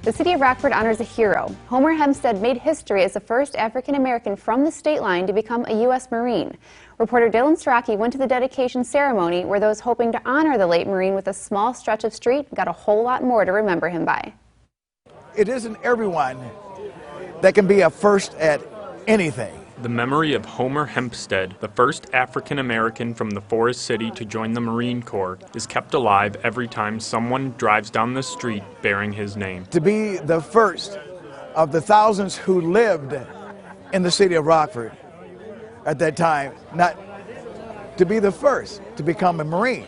The city of Rockford honors a hero. Homer Hempstead made history as the first African-American from the state line to become a U.S. Marine. Reporter Dylan Strachey went to the dedication ceremony where those hoping to honor the late Marine with a small stretch of street got a whole lot more to remember him by. It isn't everyone that can be a first at anything. The memory of Homer Hempstead, the first African-American from the Forest City to join the Marine Corps, is kept alive every time someone drives down the street bearing his name. To be the first of the thousands who lived in the city of Rockford at that time, not to be the first to become a Marine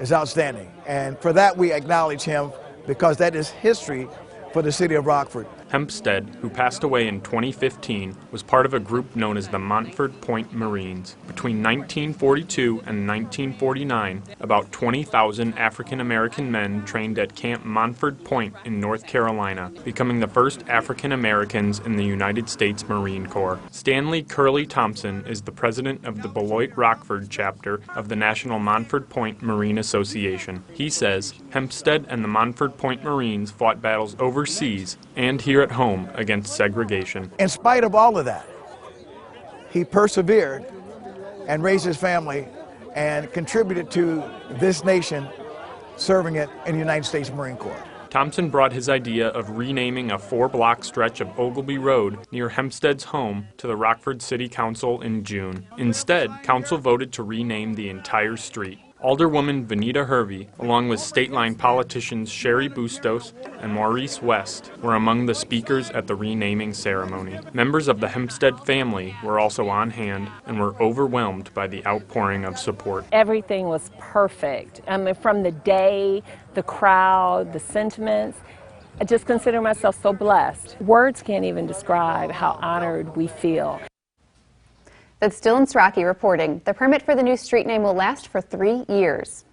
is outstanding. And for that we acknowledge him because that is history for the city of Rockford. Hempstead, who passed away in 2015, was part of a group known as the Montford Point Marines. Between 1942 and 1949, about 20,000 African-American men trained at Camp Montford Point in North Carolina, becoming the first African-Americans in the United States Marine Corps. Stanley Curley Thompson is the president of the Beloit Rockford chapter of the National Montford Point Marine Association. He says Hempstead and the Montford Point Marines fought battles overseas and here at home against segregation. In spite of all of that, he persevered and raised his family and contributed to this nation serving it in the United States Marine Corps. Thompson brought his idea of renaming a 4-block stretch of Ogilby Road near Hempstead's home to the Rockford City Council in June. Instead, council voted to rename the entire street. Alderwoman Vanita Hervey, along with state line politicians Sherry Bustos and Maurice West, were among the speakers at the renaming ceremony. Members of the Hempstead family were also on hand and were overwhelmed by the outpouring of support. Everything was perfect. I mean, from the day, the crowd, the sentiments. I just consider myself so blessed. Words can't even describe how honored we feel. That's Dylan Strachey reporting. The permit for the new street name will last for 3 years.